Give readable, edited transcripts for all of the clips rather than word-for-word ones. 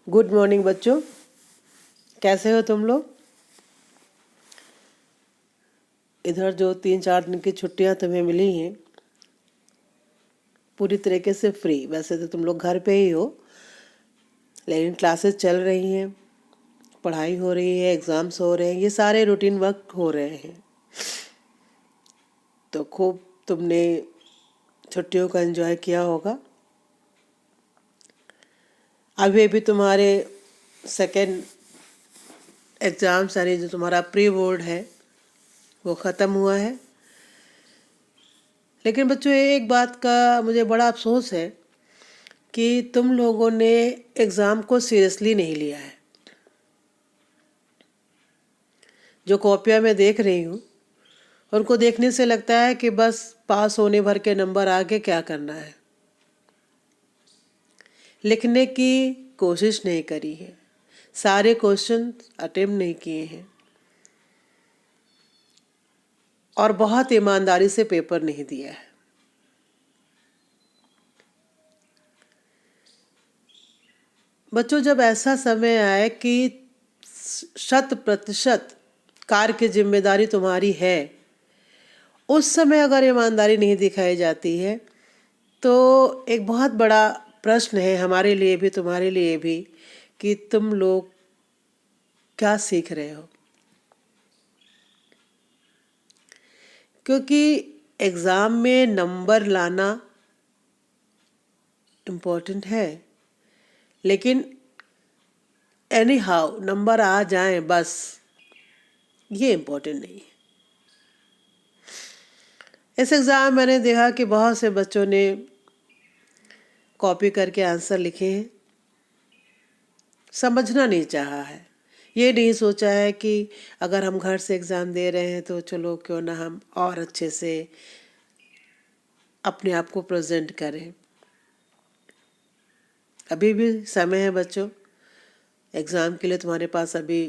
Good morning बच्चों, कैसे हो तुम लोग। इधर जो 3-4 दिन की छुट्टियां तुम्हें मिली हैं पूरी तरीके से फ्री। वैसे तो तुम लोग घर पे ही हो, लेकिन क्लासेस चल रही हैं, पढ़ाई हो रही है, एग्ज़ाम्स हो रहे हैं, ये सारे रूटीन वर्क हो रहे हैं। तो खूब तुमने छुट्टियों का एंजॉय किया होगा। अभी अभी तुम्हारे सेकेंड एग्ज़ाम्स यानी जो तुम्हारा प्री बोर्ड है वो ख़त्म हुआ है। लेकिन बच्चों एक बात का मुझे बड़ा अफसोस है कि तुम लोगों ने एग्ज़ाम को सीरियसली नहीं लिया है। जो कॉपियाँ मैं देख रही हूँ उनको देखने से लगता है कि बस पास होने भर के नंबर आगे क्या करना है। लिखने की कोशिश नहीं करी है, सारे क्वेश्चन अटेम्प्ट नहीं किए हैं और बहुत ईमानदारी से पेपर नहीं दिया है। बच्चों जब ऐसा समय आए कि 100% कार्य की जिम्मेदारी तुम्हारी है, उस समय अगर ईमानदारी नहीं दिखाई जाती है तो एक बहुत बड़ा प्रश्न है हमारे लिए भी तुम्हारे लिए भी कि तुम लोग क्या सीख रहे हो। क्योंकि एग्ज़ाम में नंबर लाना इम्पोर्टेंट है, लेकिन एनी हाउ नंबर आ जाएं बस, ये इम्पोर्टेंट नहीं है। इस एग्ज़ाम मैंने देखा कि बहुत से बच्चों ने कॉपी करके आंसर लिखे हैं, समझना नहीं चाहा है, ये नहीं सोचा है कि अगर हम घर से एग्ज़ाम दे रहे हैं तो चलो क्यों ना हम और अच्छे से अपने आप को प्रेजेंट करें। अभी भी समय है बच्चों, एग्ज़ाम के लिए तुम्हारे पास अभी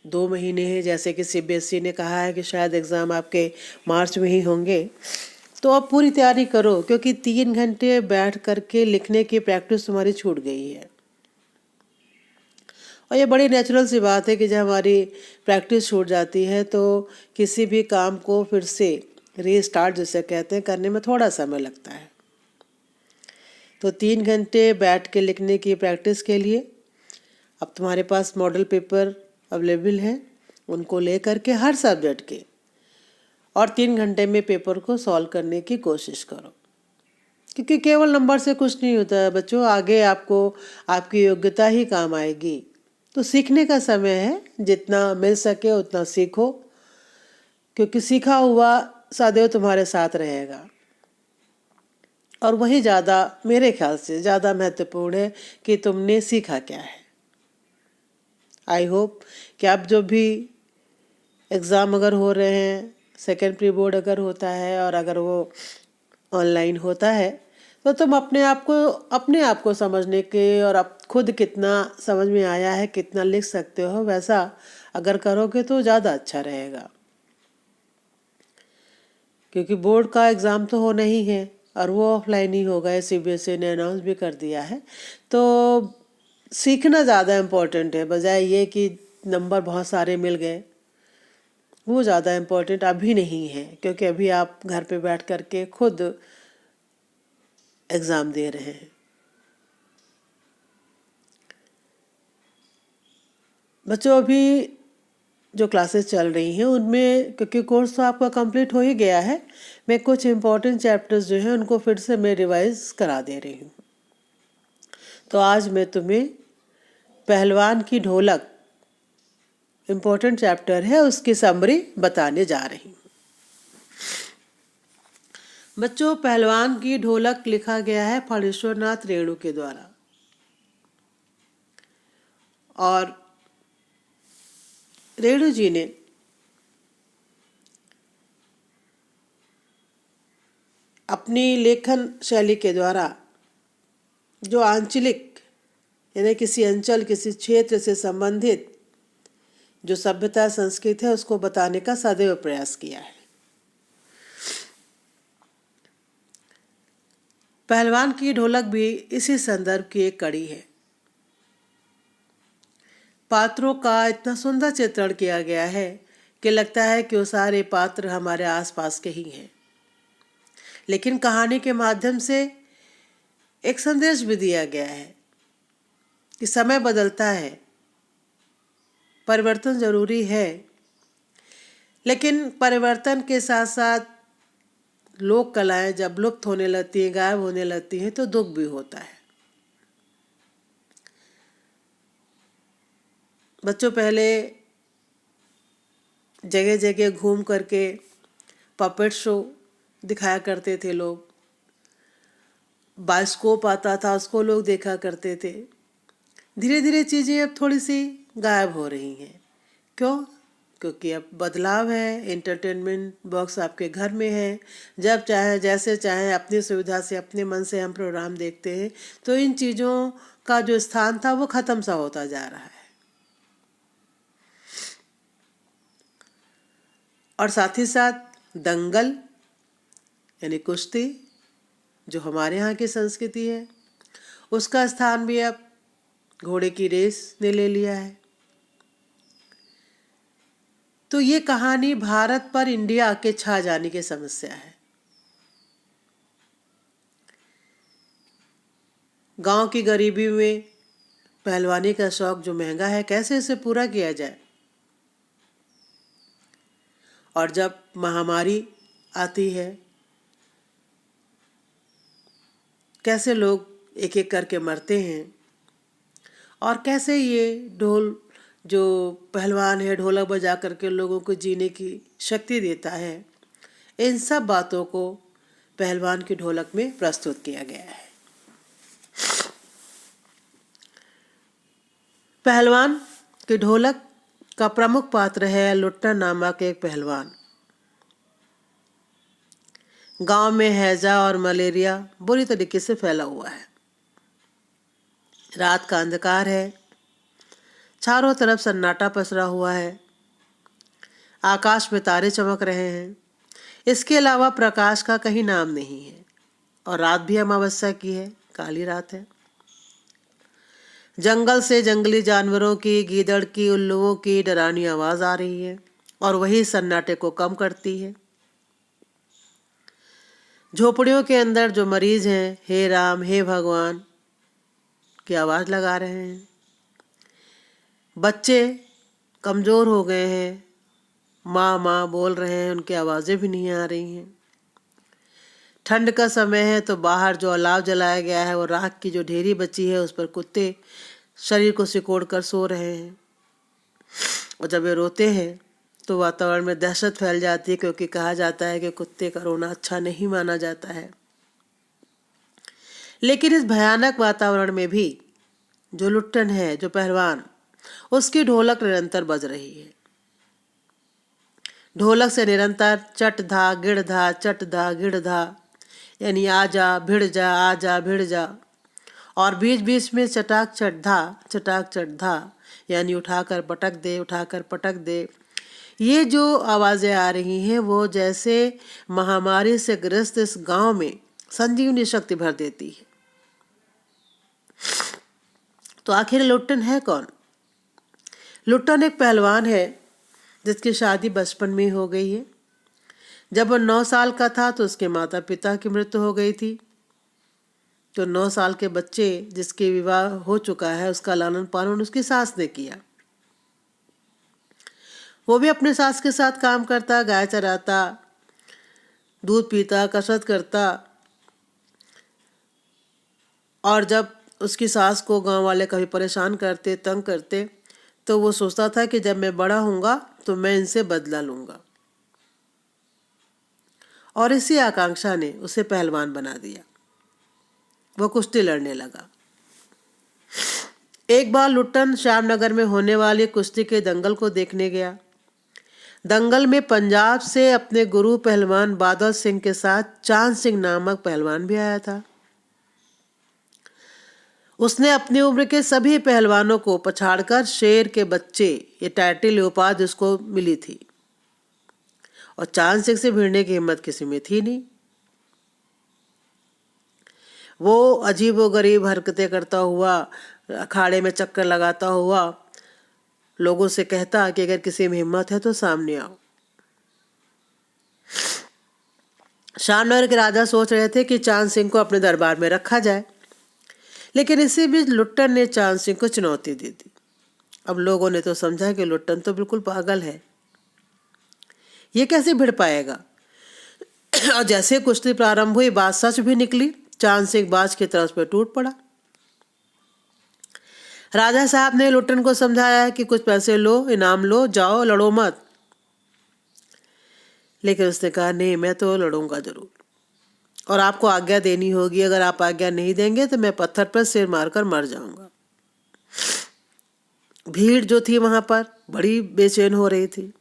2 महीने हैं। जैसे कि सीबीएसई ने कहा है कि शायद एग्ज़ाम आपके मार्च में ही होंगे, तो आप पूरी तैयारी करो, क्योंकि 3 घंटे बैठ करके लिखने की प्रैक्टिस तुम्हारी छूट गई है। और ये बड़ी नेचुरल सी बात है कि जब हमारी प्रैक्टिस छूट जाती है तो किसी भी काम को फिर से रीस्टार्ट जिसे कहते हैं करने में थोड़ा समय लगता है। तो 3 घंटे बैठ के लिखने की प्रैक्टिस के लिए अब तुम्हारे पास मॉडल पेपर अवेलेबल हैं, उनको ले करके हर सब्जेक्ट के और 3 घंटे में पेपर को सॉल्व करने की कोशिश करो। क्योंकि केवल नंबर से कुछ नहीं होता है बच्चों, आगे आपको आपकी योग्यता ही काम आएगी। तो सीखने का समय है, जितना मिल सके उतना सीखो, क्योंकि सीखा हुआ सदैव तुम्हारे साथ रहेगा। और वही ज़्यादा मेरे ख्याल से ज़्यादा महत्वपूर्ण है कि तुमने सीखा क्या है। आई होप कि अब जो भी एग्ज़ाम अगर हो रहे हैं, सेकेंड प्री बोर्ड अगर होता है और अगर वो ऑनलाइन होता है, तो तुम अपने आप को समझने के और अब खुद कितना समझ में आया है, कितना लिख सकते हो, वैसा अगर करोगे तो ज़्यादा अच्छा रहेगा। क्योंकि बोर्ड का एग्ज़ाम तो होना ही है और वो ऑफलाइन ही होगा, सीबीएसई ने अनाउंस भी कर दिया है। तो सीखना ज़्यादा इम्पोर्टेंट है, बजाय ये कि नंबर बहुत सारे मिल गए, वो ज़्यादा इम्पोर्टेंट अभी नहीं है। क्योंकि अभी आप घर पे बैठ करके खुद एग्ज़ाम दे रहे हैं। बच्चों अभी जो क्लासेस चल रही हैं उनमें, क्योंकि कोर्स तो आपका कंप्लीट हो ही गया है, मैं कुछ इम्पोर्टेंट चैप्टर्स जो हैं उनको फिर से मैं रिवाइज करा दे रही हूँ। तो आज मैं तुम्हें पहलवान की ढोलक इम्पोर्टेंट चैप्टर है, उसकी समरी बताने जा रही हूँ। बच्चों पहलवान की ढोलक लिखा गया है फणीश्वर नाथ रेणु के द्वारा, और रेणु जी ने अपनी लेखन शैली के द्वारा जो आंचलिक यानी किसी अंचल किसी क्षेत्र से संबंधित जो सभ्यता संस्कृति है उसको बताने का सदैव प्रयास किया है। पहलवान की ढोलक भी इसी संदर्भ की एक कड़ी है। पात्रों का इतना सुंदर चित्रण किया गया है कि लगता है कि वो सारे पात्र हमारे आसपास के ही हैं। लेकिन कहानी के माध्यम से एक संदेश भी दिया गया है कि समय बदलता है, परिवर्तन जरूरी है, लेकिन परिवर्तन के साथ साथ लोक कलाएं जब लुप्त होने लगती हैं, गायब होने लगती हैं, तो दुख भी होता है। बच्चों पहले जगह जगह घूम करके पपेट शो दिखाया करते थे लोग, बायोस्कोप आता था उसको लोग देखा करते थे। धीरे धीरे चीज़ें अब थोड़ी सी गायब हो रही हैं। क्यों? क्योंकि अब बदलाव है, एंटरटेनमेंट बॉक्स आपके घर में है, जब चाहे जैसे चाहे अपनी सुविधा से अपने मन से हम प्रोग्राम देखते हैं। तो इन चीज़ों का जो स्थान था वो ख़त्म सा होता जा रहा है। और साथ ही साथ दंगल यानी कुश्ती जो हमारे यहाँ की संस्कृति है, उसका स्थान भी अब घोड़े की रेस ने ले लिया है। तो ये कहानी भारत पर इंडिया के छा जाने की समस्या है। गांव की गरीबी में पहलवानी का शौक जो महंगा है, कैसे इसे पूरा किया जाए। और जब महामारी आती है, कैसे लोग एक एक करके मरते हैं, और कैसे ये ढोल जो पहलवान है ढोलक बजा करके लोगों को जीने की शक्ति देता है, इन सब बातों को पहलवान की ढोलक में प्रस्तुत किया गया है। पहलवान की ढोलक का प्रमुख पात्र है लुट्टन नामक एक पहलवान। गांव में हैजा और मलेरिया बुरी तरीके से फैला हुआ है। रात का अंधकार है, चारों तरफ सन्नाटा पसरा हुआ है, आकाश में तारे चमक रहे हैं। इसके अलावा प्रकाश का कहीं नाम नहीं है, और रात भी अमावस्या की है, काली रात है। जंगल से जंगली जानवरों की, गीदड़ की, उल्लुओं की डरावनी आवाज आ रही है, और वही सन्नाटे को कम करती है। झोपड़ियों के अंदर जो मरीज हैं, हे राम हे भगवान की आवाज लगा रहे हैं। बच्चे कमजोर हो गए हैं, माँ माँ बोल रहे हैं, उनकी आवाज़ें भी नहीं आ रही हैं। ठंड का समय है तो बाहर जो अलाव जलाया गया है, वो राख की जो ढेरी बची है उस पर कुत्ते शरीर को सिकोड़ कर सो रहे हैं। और जब ये रोते हैं तो वातावरण में दहशत फैल जाती है, क्योंकि कहा जाता है कि कुत्ते का रोना अच्छा नहीं माना जाता है। लेकिन इस भयानक वातावरण में भी जो लुट्टन है, जो पहलवान, उसकी ढोलक निरंतर बज रही है। ढोलक से निरंतर चट धा गिड़ धा, चट धा गिड़ धा, यानी आजा भिड़ जा, आजा भिड़ जा। और बीच बीच में चटाक चट धा, यानी उठाकर पटक दे, उठाकर पटक दे। ये जो आवाज़ें आ रही हैं वो जैसे महामारी से ग्रस्त इस गांव में संजीवनी शक्ति भर देती है। तो आखिर लुट्टन है कौन? लुट्टन एक पहलवान है जिसकी शादी बचपन में हो गई है। जब वो 9 साल का था तो उसके माता पिता की मृत्यु हो गई थी। तो 9 साल के बच्चे जिसके विवाह हो चुका है, उसका लालन पालन उसकी सास ने किया। वो भी अपने सास के साथ काम करता, गाय चराता, दूध पीता, कसरत करता। और जब उसकी सास को गांव वाले कभी परेशान करते, तंग करते, तो वो सोचता था कि जब मैं बड़ा होऊंगा तो मैं इनसे बदला लूंगा। और इसी आकांक्षा ने उसे पहलवान बना दिया। वो कुश्ती लड़ने लगा। एक बार लुट्टन श्यामनगर में होने वाली कुश्ती के दंगल को देखने गया। दंगल में पंजाब से अपने गुरु पहलवान बादल सिंह के साथ चांद सिंह नामक पहलवान भी आया था। उसने अपनी उम्र के सभी पहलवानों को पछाड़कर शेर के बच्चे, ये टाइटल उपाधि उसको मिली थी। और चांद सिंह से भिड़ने की हिम्मत किसी में थी नहीं। वो अजीबोगरीब हरकतें करता हुआ, अखाड़े में चक्कर लगाता हुआ लोगों से कहता कि अगर किसी में हिम्मत है तो सामने आओ। शामनगर के राजा सोच रहे थे कि चांद सिंह को अपने दरबार में रखा जाए, लेकिन इसी बीच लुट्टन ने चांद सिंह को चुनौती दे दी। अब लोगों ने तो समझा कि लुट्टन तो बिल्कुल पागल है, ये कैसे भिड़ पाएगा। और जैसे कुश्ती प्रारंभ हुई, बात सच भी निकली। चांद सिंह बाज की तरफ पे टूट पड़ा। राजा साहब ने लुट्टन को समझाया कि कुछ पैसे लो, इनाम लो, जाओ, लड़ो मत। लेकिन उसने कहा नहीं, मैं तो लड़ूंगा जरूर, और आपको आज्ञा देनी होगी। अगर आप आज्ञा नहीं देंगे तो मैं पत्थर पर सिर मारकर मर जाऊंगा। भीड़ जो थी वहां पर बड़ी बेचैन हो रही थी।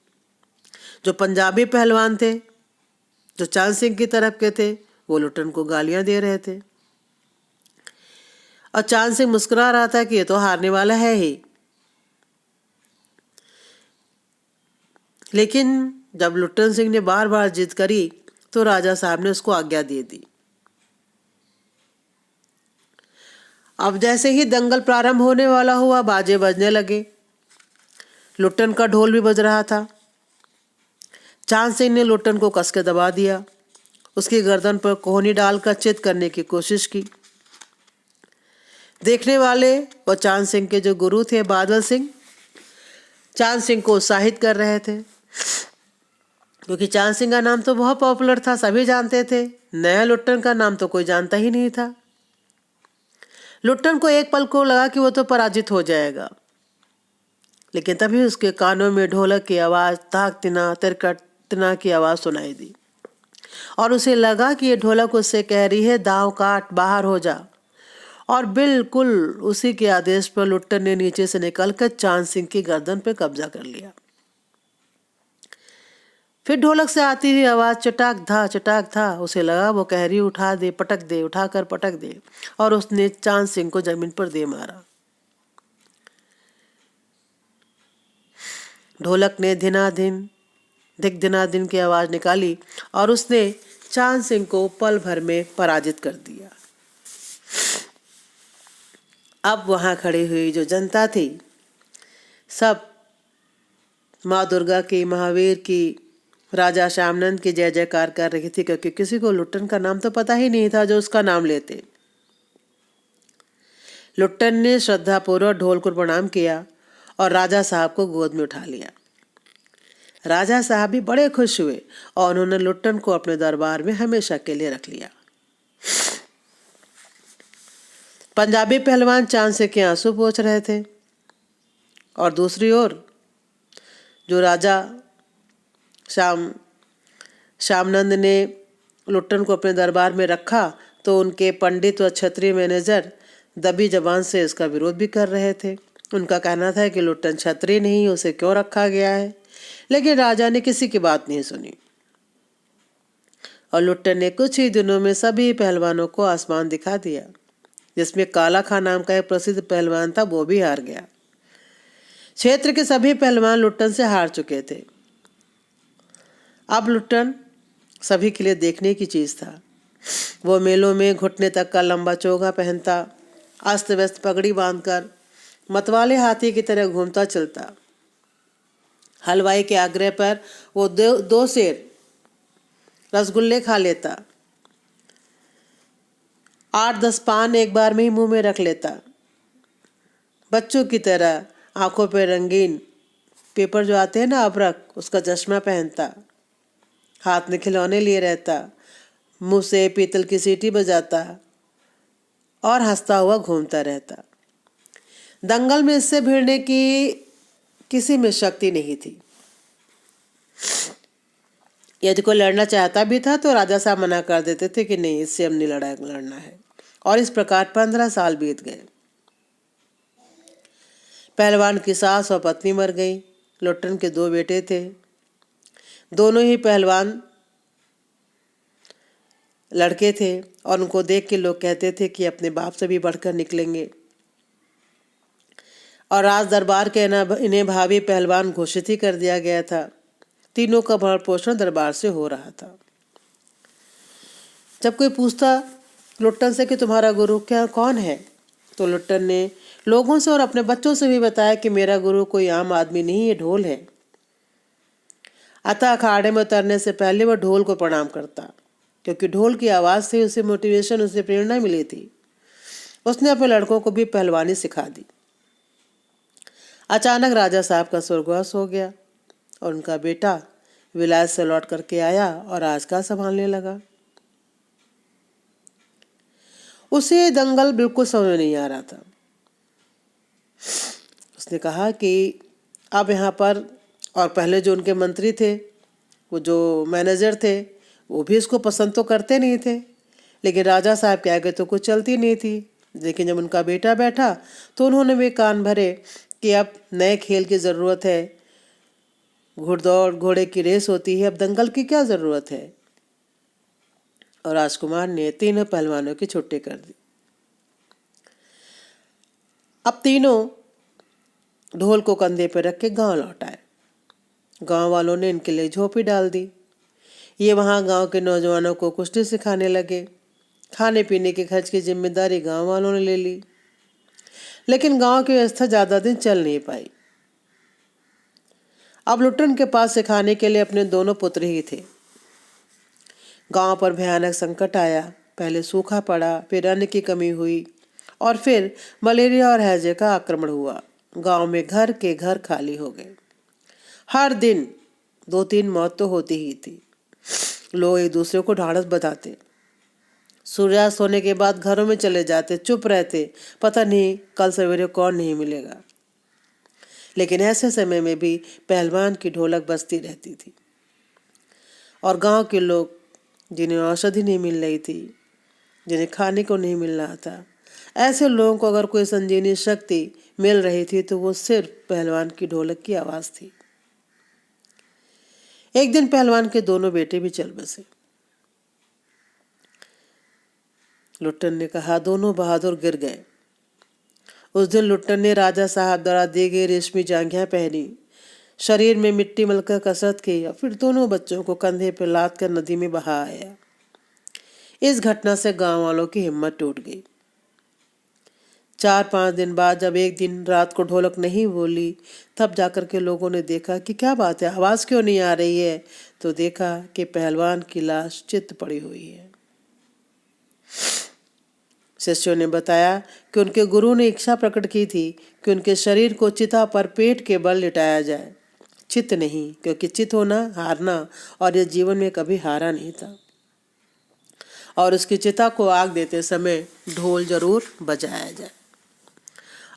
जो पंजाबी पहलवान थे, जो चांद सिंह की तरफ के थे, वो लुट्टन को गालियां दे रहे थे, और चांद सिंह मुस्कुरा रहा था कि ये तो हारने वाला है ही। लेकिन जब लुट्टन सिंह ने बार बार जिद करी तो राजा साहब ने उसको आज्ञा दे दी। अब जैसे ही दंगल प्रारंभ होने वाला हुआ, बाजे बजने लगे। लुट्टन का ढोल भी बज रहा था। चांद सिंह ने लुट्टन को कस के दबा दिया, उसकी गर्दन पर कोहनी डालकर चित करने की कोशिश की। देखने वाले और चांद सिंह के जो गुरु थे बादल सिंह, चांद सिंह को उत्साहित कर रहे थे, क्योंकि चांद सिंह का नाम तो बहुत पॉपुलर था, सभी जानते थे। नया लुट्टन का नाम तो कोई जानता ही नहीं था। लुट्टन को एक पल को लगा कि वो तो पराजित हो जाएगा, लेकिन तभी उसके कानों में ढोलक की आवाज़, ताक तिना तिरकट तिना की आवाज़ सुनाई दी, और उसे लगा कि ये ढोलक उससे कह रही है दांव काट, बाहर हो जा। और बिल्कुल उसी के आदेश पर लुट्टन ने नीचे से निकलकर चांद सिंह की गर्दन पर कब्जा कर लिया। फिर ढोलक से आती हुई आवाज़ चटाक था। उसे लगा वो कह रही उठा दे, पटक दे, उठाकर पटक दे, और उसने चांद सिंह को जमीन पर दे मारा। ढोलक ने धिनाधिन धिक धिनाधिन की आवाज़ निकाली और उसने चांद सिंह को पल भर में पराजित कर दिया। अब वहाँ खड़ी हुई जो जनता थी, सब माँ दुर्गा की, महावीर की, राजा श्यामनंद की जय जयकार कर रही थी, क्योंकि किसी को लुट्टन का नाम तो पता ही नहीं था जो उसका नाम लेते। लुट्टन ने श्रद्धापूर्वक ढोल को प्रणाम किया और राजा साहब को गोद में उठा लिया। राजा साहब भी बड़े खुश हुए और उन्होंने लुट्टन को अपने दरबार में हमेशा के लिए रख लिया। पंजाबी पहलवान चांद सिंह के आंसू पोंछ रहे थे, और दूसरी ओर जो राजा श्यामनंद ने लुट्टन को अपने दरबार में रखा, तो उनके पंडित व क्षत्रिय मैनेजर दबी जबान से इसका विरोध भी कर रहे थे। उनका कहना था कि लुट्टन क्षत्रिय नहीं, उसे क्यों रखा गया है। लेकिन राजा ने किसी की बात नहीं सुनी, और लुट्टन ने कुछ ही दिनों में सभी पहलवानों को आसमान दिखा दिया। जिसमें काला खां नाम का एक प्रसिद्ध पहलवान था, वो भी हार गया। क्षेत्र के सभी पहलवान लुट्टन से हार चुके थे। अब लुट्टन सभी के लिए देखने की चीज था। वो मेलों में घुटने तक का लंबा चोगा पहनता, अस्त व्यस्त पगड़ी बांधकर मतवाले हाथी की तरह घूमता चलता। हलवाई के आग्रह पर वो दो सेर रसगुल्ले खा लेता, 8-10 पान एक बार में ही मुंह में रख लेता। बच्चों की तरह आंखों पे रंगीन पेपर जो आते हैं ना, अबरक, उसका चश्मा पहनता, हाथ में खिलौने लिए रहता, मुंह से पीतल की सीटी बजाता और हंसता हुआ घूमता रहता। दंगल में इससे भिड़ने की किसी में शक्ति नहीं थी। यदि कोई लड़ना चाहता भी था तो राजा साहब मना कर देते थे कि नहीं, इससे हम नहीं लड़ना है। और इस प्रकार 15 साल बीत गए। पहलवान की सास और पत्नी मर गई। लुट्टन के 2 बेटे थे। दोनों ही पहलवान लड़के थे और उनको देख के लोग कहते थे कि अपने बाप से भी बढ़कर निकलेंगे। और राज दरबार के इन्हें भावी पहलवान घोषित ही कर दिया गया था। तीनों का भरण पोषण दरबार से हो रहा था। जब कोई पूछता लुट्टन से कि तुम्हारा गुरु क्या कौन है, तो लुट्टन ने लोगों से और अपने बच्चों से भी बताया कि मेरा गुरु कोई आम आदमी नहीं, ये ढोल है। अतः अखाड़े में उतरने से पहले वह ढोल को प्रणाम करता, क्योंकि ढोल की आवाज़ से उसे मोटिवेशन, उसे प्रेरणा मिली थी। उसने अपने लड़कों को भी पहलवानी सिखा दी। अचानक राजा साहब का स्वर्गवास हो गया और उनका बेटा विलायत से लौट करके आया और राजकाज संभालने लगा। उसे दंगल बिल्कुल समझ में नहीं आ रहा था। उसने कहा कि अब यहाँ पर, और पहले जो उनके मंत्री थे, वो जो मैनेजर थे, वो भी इसको पसंद तो करते नहीं थे, लेकिन राजा साहब के आगे तो कुछ चलती नहीं थी। लेकिन जब उनका बेटा बैठा तो उन्होंने भी कान भरे कि अब नए खेल की ज़रूरत है, घुड़दौड़, घोड़े की रेस होती है, अब दंगल की क्या ज़रूरत है। और राजकुमार ने तीनों पहलवानों की छुट्टी कर दी। अब तीनों ढोल को कंधे पर रख के गाँव लौट आए। गाँव वालों ने इनके लिए झोपड़ी डाल दी। ये वहाँ गांव के नौजवानों को कुश्ती सिखाने लगे। खाने पीने के खर्च की जिम्मेदारी गांव वालों ने ले ली। लेकिन गांव की व्यवस्था ज़्यादा दिन चल नहीं पाई। अब लुट्टन के पास सिखाने के लिए अपने दोनों पुत्र ही थे। गांव पर भयानक संकट आया। पहले सूखा पड़ा, फिर अन्न की कमी हुई और फिर मलेरिया और हैजे का आक्रमण हुआ। गांव में घर के घर खाली हो गए। हर दिन 2-3 मौत तो होती ही थी। लोग एक दूसरे को ढाढ़स बधाते, सूर्यास्त होने के बाद घरों में चले जाते, चुप रहते, पता नहीं कल सवेरे कौन नहीं मिलेगा। लेकिन ऐसे समय में भी पहलवान की ढोलक बजती रहती थी। और गांव के लोग जिन्हें औषधि नहीं मिल रही थी, जिन्हें खाने को नहीं मिल रहा था, ऐसे लोगों को अगर कोई संजीवनी शक्ति मिल रही थी तो वो सिर्फ पहलवान की ढोलक की आवाज़ थी। एक दिन पहलवान के दोनों बेटे भी चल बसे। लुट्टन ने कहा, दोनों बहादुर गिर गए। उस दिन लुट्टन ने राजा साहब द्वारा दी गई रेशमी जांघियां पहनी, शरीर में मिट्टी मलकर कसरत की और फिर दोनों बच्चों को कंधे पर लाद कर नदी में बहा आया। इस घटना से गांव वालों की हिम्मत टूट गई। 4-5 दिन बाद जब एक दिन रात को ढोलक नहीं बोली, तब जाकर के लोगों ने देखा कि क्या बात है, आवाज़ क्यों नहीं आ रही है। तो देखा कि पहलवान की लाश चित पड़ी हुई है। शिष्यों ने बताया कि उनके गुरु ने इच्छा प्रकट की थी कि उनके शरीर को चिता पर पेट के बल लिटाया जाए, चित नहीं, क्योंकि चित होना हारना, और यह जीवन में कभी हारा नहीं था। और उसकी चिता को आग देते समय ढोल जरूर बजाया जाए।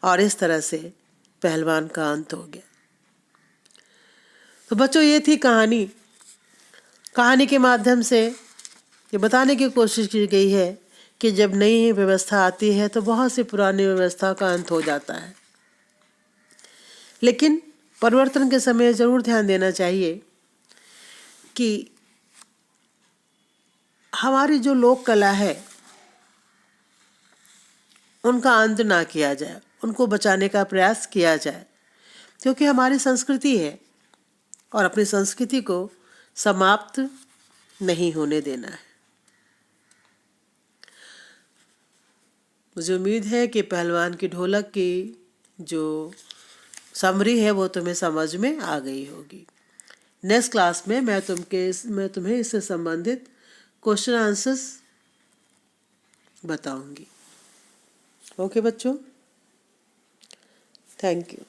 और इस तरह से पहलवान का अंत हो गया। तो बच्चों, ये थी कहानी। कहानी के माध्यम से ये बताने की कोशिश की गई है कि जब नई व्यवस्था आती है तो बहुत सी पुरानी व्यवस्था का अंत हो जाता है। लेकिन परिवर्तन के समय जरूर ध्यान देना चाहिए कि हमारी जो लोक कला है उनका अंत ना किया जाए, उनको बचाने का प्रयास किया जाए, क्योंकि हमारी संस्कृति है और अपनी संस्कृति को समाप्त नहीं होने देना है। मुझे उम्मीद है कि पहलवान की ढोलक की जो समरी है वो तुम्हें समझ में आ गई होगी। नेक्स्ट क्लास में मैं तुम्हें इससे संबंधित क्वेश्चन आंसर्स बताऊंगी। ओके बच्चों, थैंक यू।